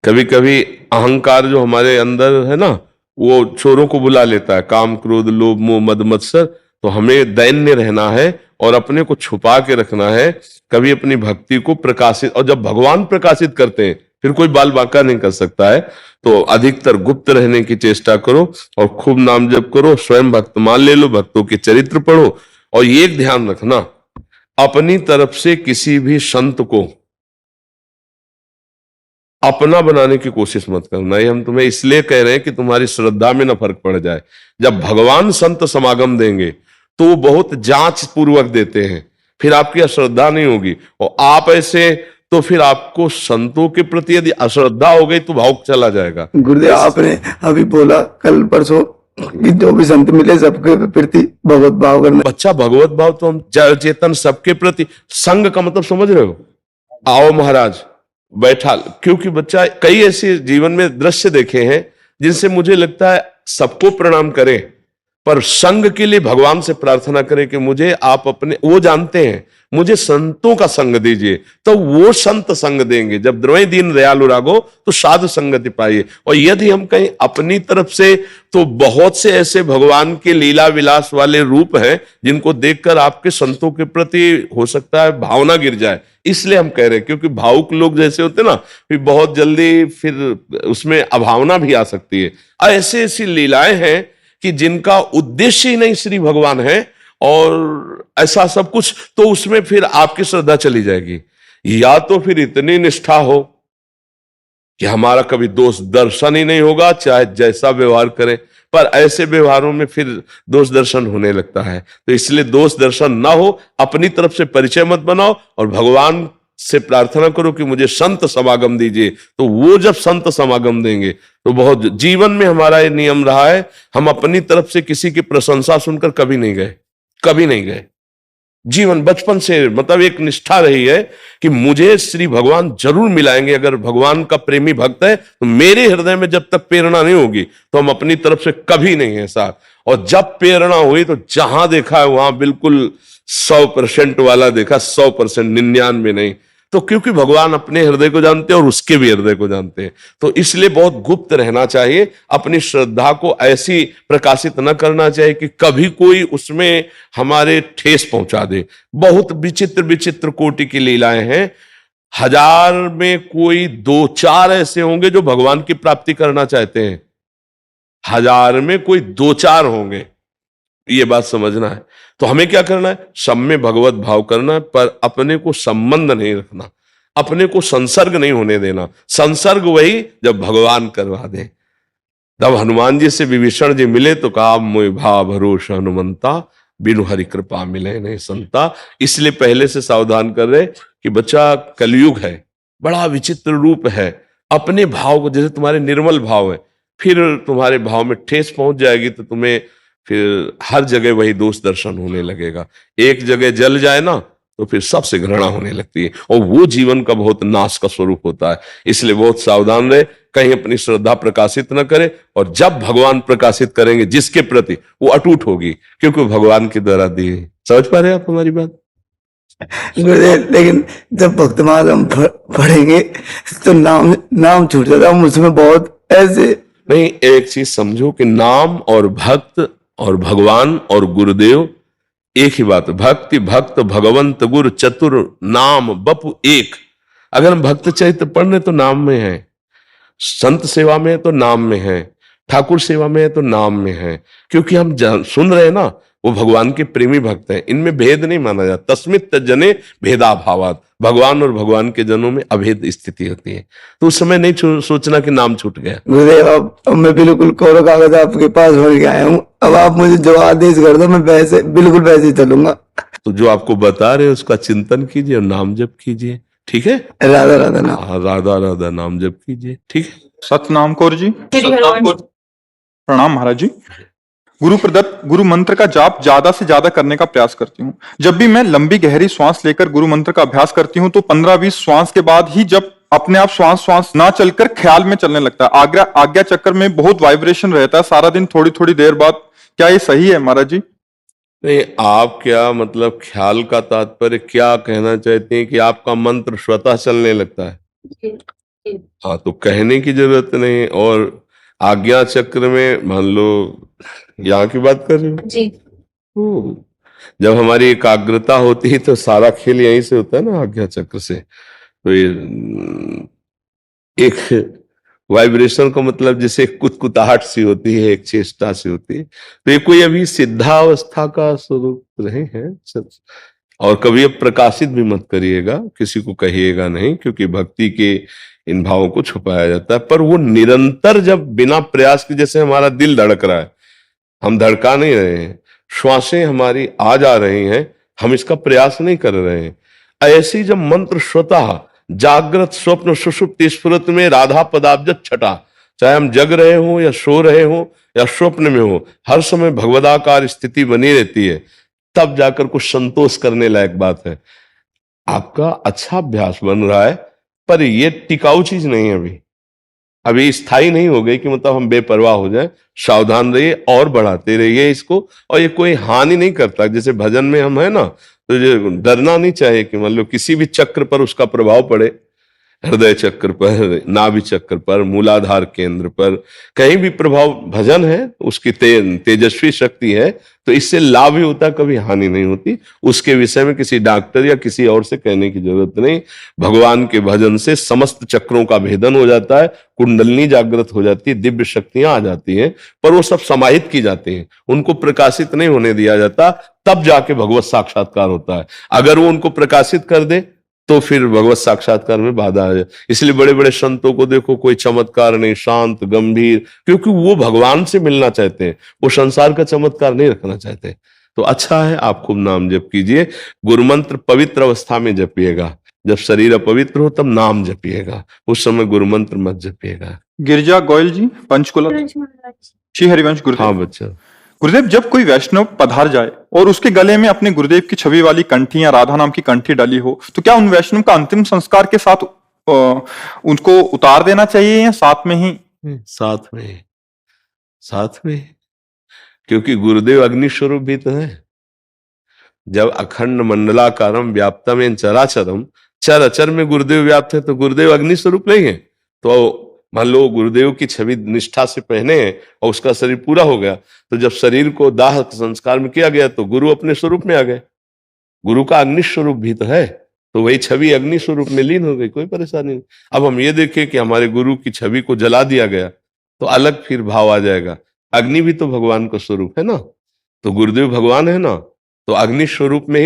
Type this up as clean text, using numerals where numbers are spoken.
कभी कभी अहंकार जो हमारे अंदर है ना, वो चोरों को बुला लेता है, काम क्रोध लोभ मोह मद मत्सर। तो हमें दैन्य रहना है और अपने को छुपा के रखना है, कभी अपनी भक्ति को प्रकाशित। और जब भगवान प्रकाशित करते हैं फिर कोई बाल बांका नहीं कर सकता है। तो अधिकतर गुप्त रहने की चेष्टा करो और खूब नाम जप करो, स्वयं भक्त मान ले लो, भक्तों के चरित्र पढ़ो। और ये एक ध्यान रखना, अपनी तरफ से किसी भी संत को अपना बनाने की कोशिश मत करना। ये हम तुम्हें इसलिए कह रहे हैं कि तुम्हारी श्रद्धा में ना फर्क पड़ जाए। जब भगवान संत समागम देंगे तो वो बहुत जांच पूर्वक देते हैं, फिर आपकी अश्रद्धा नहीं होगी। और आप ऐसे तो फिर आपको संतों के प्रति यदि अश्रद्धा हो गई तो भाव चला जाएगा। गुरुदेव आपने अभी बोला कल परसों कि जो भी संत मिले सबके प्रति भगवत भाव करना। बच्चा भगवत भाव तो हम जड़ चेतन सबके प्रति, संग का मतलब समझ रहे हो? आओ महाराज बैठा, क्योंकि बच्चा कई ऐसे जीवन में दृश्य देखे हैं जिनसे मुझे लगता है सबको प्रणाम करें, पर संग के लिए भगवान से प्रार्थना करें कि मुझे आप अपने, वो जानते हैं मुझे संतों का संग दीजिए, तो वो संत संग देंगे। जब द्रवय दीन दयालु रागो तो साधु संगति पाइए। और यदि हम कहीं अपनी तरफ से, तो बहुत से ऐसे भगवान के लीला विलास वाले रूप हैं जिनको देखकर आपके संतों के प्रति हो सकता है भावना गिर जाए। इसलिए हम कह रहे हैं, क्योंकि भावुक लोग जैसे होते ना, फिर बहुत जल्दी फिर उसमें अभावना भी आ सकती है। ऐसे ऐसी लीलाएं हैं कि जिनका उद्देश्य ही नहीं श्री भगवान है, और ऐसा सब कुछ, तो उसमें फिर आपकी श्रद्धा चली जाएगी। या तो फिर इतनी निष्ठा हो कि हमारा कभी दोष दर्शन ही नहीं होगा, चाहे जैसा व्यवहार करें, पर ऐसे व्यवहारों में फिर दोष दर्शन होने लगता है। तो इसलिए दोष दर्शन ना हो, अपनी तरफ से परिचय मत बनाओ और भगवान से प्रार्थना करो कि मुझे संत समागम दीजिए। तो वो जब संत समागम देंगे तो बहुत, जीवन में हमारा ये नियम रहा है, हम अपनी तरफ से किसी की प्रशंसा सुनकर कभी नहीं गए, कभी नहीं गए। जीवन बचपन से मतलब एक निष्ठा रही है कि मुझे श्री भगवान जरूर मिलाएंगे। अगर भगवान का प्रेमी भक्त है तो मेरे हृदय में जब तक प्रेरणा नहीं होगी तो हम अपनी तरफ से कभी नहीं है साथ। और जब प्रेरणा हुई तो जहां देखा है वहां बिल्कुल 100% वाला देखा, 100%, 99 नहीं। तो क्योंकि भगवान अपने हृदय को जानते हैं और उसके भी हृदय को जानते हैं, तो इसलिए बहुत गुप्त रहना चाहिए। अपनी श्रद्धा को ऐसी प्रकाशित न करना चाहिए कि कभी कोई उसमें हमारे ठेस पहुंचा दे। बहुत विचित्र विचित्र कोटि की लीलाएं हैं। 1000 में कोई 2-4 ऐसे होंगे जो भगवान की प्राप्ति करना चाहते हैं, 1000 में कोई 2-4 होंगे, ये बात समझना है। तो हमें क्या करना है? सब में भगवत भाव करना है, पर अपने को संबंध नहीं रखना, अपने को संसर्ग नहीं होने देना। संसर्ग वही जब भगवान करवा दे। तब हनुमान जी से विभीषण जी मिले तो कहा, मोहि भा भरोसा हनुमंता, बिनु हरि कृपा मिले नहीं संता। इसलिए पहले से सावधान कर रहे कि बच्चा कलयुग है, बड़ा विचित्र रूप है। अपने भाव को, जैसे तुम्हारे निर्मल भाव है, फिर तुम्हारे भाव में ठेस पहुंच जाएगी तो तुम्हें फिर हर जगह वही दोष दर्शन होने लगेगा। एक जगह जल जाए ना तो फिर सबसे घृणा होने लगती है, और वो जीवन का बहुत नाश का स्वरूप होता है। इसलिए बहुत सावधान रहे, कहीं अपनी श्रद्धा प्रकाशित न करे। और जब भगवान प्रकाशित करेंगे जिसके प्रति, वो अटूट होगी, क्योंकि भगवान के द्वारा दी है। समझ पा रहे हैं आप हमारी बात? लेकिन जब भक्तमाल हम पढ़ेंगे तो नाम छूट जाता है उसमें बहुत ऐसे। नहीं, एक चीज समझो कि नाम और भक्त और भगवान और गुरुदेव एक ही बात है। भक्ति भक्त भगवंत गुरु चतुर नाम बपु एक। अगर हम भक्त चरित्र पढ़ रहे तो नाम में है, संत सेवा में है तो नाम में है, ठाकुर सेवा में है तो नाम में है। क्योंकि हम सुन रहे हैं ना, वो भगवान के प्रेमी भक्त हैं, इनमें भेद नहीं माना जाता। तस्मित जने भेदा भावात, भगवान और भगवान के जनों में अभेद स्थिति होती है। तो उस समय नहीं सोचना कि नाम छूट गया। गुरुदेव अब मैं बिल्कुल कोरा कागज आपके पास भर के आया हूँ, अब आप मुझे जो आदेश कर दो मैं वैसे बिल्कुल वैसे ही चलूंगा। तो जो आपको बता रहे उसका चिंतन कीजिए और नाम जप कीजिए, ठीक है? राधा राधा नाम, हाँ, राधा राधा नाम जप कीजिए, ठीक है? सतनाम कौर जी, प्रणाम महाराज जी। गुरु प्रदत्त गुरु मंत्र का जाप ज्यादा से ज्यादा करने का प्रयास करती हूँ। जब भी मैं लंबी गहरी श्वास लेकर गुरु मंत्र का अभ्यास करती हूँ तो 15-20 श्वास के बाद ही जब अपने आप श्वास ना चलकर ख्याल में चलने लगता है। आज्ञा चक्र में बहुत वाइब्रेशन रहता है सारा दिन, थोड़ी थोड़ी देर बाद। क्या ये सही है महाराज जी? नहीं, आप क्या मतलब ख्याल का तात्पर्य क्या कहना चाहते हैं कि आपका मंत्र स्वतः चलने लगता है? हाँ, तो कहने की जरूरत नहीं। और आज्ञा चक्र में मान लो यहाँ की बात कर रहे हो। जी। जब हमारी एकाग्रता होती है तो सारा खेल यहीं से होता है ना, आज्ञा चक्र से। तो ये एक वाइब्रेशन का मतलब जैसे एक कुतकुताहट सी होती है, एक चेष्टा सी होती है, तो ये कोई अभी सिद्धावस्था का स्वरूप नहीं है। और कभी अब प्रकाशित भी मत करिएगा, किसी को कहिएगा नहीं, क्योंकि भक्ति के इन भावों को छुपाया जाता है। पर वो निरंतर जब बिना प्रयास के, जैसे हमारा दिल धड़क रहा है, हम धड़का नहीं रहे हैं, श्वासें हमारी आ जा रही हैं, हम इसका प्रयास नहीं कर रहे हैं। ऐसी जब मंत्र स्वतः जागृत स्वप्न सुषुप्ति स्फुरत में राधा पदाब्ज छटा, चाहे हम जग रहे हो या सो रहे हो या स्वप्न में हो, हर समय भगवदाकार स्थिति बनी रहती है, तब जाकर कुछ संतोष करने लायक बात है। आपका अच्छा अभ्यास बन रहा है, पर ये टिकाऊ चीज नहीं है। अभी स्थायी नहीं हो गई कि मतलब हम बेपरवाह हो जाए। सावधान रहिए और बढ़ाते रहिए इसको। और ये कोई हानि नहीं करता। जैसे भजन में हम है ना, तो ये डरना नहीं चाहिए कि मतलब किसी भी चक्र पर उसका प्रभाव पड़े, हृदय चक्र पर, नाभि चक्र पर, मूलाधार केंद्र पर, कहीं भी प्रभाव भजन है, उसकी तेजस्वी शक्ति है, तो इससे लाभ ही होता, कभी हानि नहीं होती। उसके विषय में किसी डॉक्टर या किसी और से कहने की जरूरत नहीं। भगवान के भजन से समस्त चक्रों का भेदन हो जाता है, कुंडलनी जागृत हो जाती है, दिव्य शक्तियां आ जाती हैं, पर वो सब समाहित की जाती हैं, उनको प्रकाशित नहीं होने दिया जाता। तब जाके भगवत साक्षात्कार होता है। अगर वो उनको प्रकाशित कर दे तो फिर भगवत साक्षात्कार में बाधा आ जाए। इसलिए बड़े बड़े संतों को देखो, कोई चमत्कार नहीं, शांत गंभीर, क्योंकि वो भगवान से मिलना चाहते हैं, वो संसार का चमत्कार नहीं रखना चाहते। तो अच्छा है, आप खूब नाम जप कीजिए। गुरु मंत्र पवित्र अवस्था में जपिएगा, जब शरीर अपवित्र हो तब नाम जपिएगा, उस समय गुरु मंत्र मत जपिएगा। गिरिजा गोयल जी, पंचकुला। श्री हरिवंश गुरुदेव। हाँ बच्चा। गुरुदेव, जब कोई वैष्णव पधार जाए और उसके गले में अपने गुरुदेव की छवि वाली कंठी या राधा नाम की कंठी डाली हो, तो क्या उन वैष्णव का अंतिम संस्कार के साथ उनको उतार देना चाहिए या साथ में ही? साथ में, क्योंकि गुरुदेव अग्नि स्वरूप भी तो है। जब अखंड मंडलाकारम व्याप्तम चराचरम, चर अचर में गुरुदेव व्याप्त है, तो गुरुदेव अग्नि स्वरूप नहीं है। तो मान लो गुरुदेव की छवि निष्ठा से पहने और उसका शरीर पूरा हो गया, तो जब शरीर को दाह संस्कार में किया गया तो गुरु अपने स्वरूप में आ गए। गुरु का अग्नि स्वरूप भी तो है, तो वही छवि अग्नि स्वरूप में लीन हो गई, कोई परेशानी नहीं। अब हम ये देखें कि हमारे गुरु की छवि को जला दिया गया तो अलग फिर भाव आ जाएगा। अग्नि भी तो भगवान का स्वरूप है ना, तो गुरुदेव भगवान है ना, तो अग्नि स्वरूप में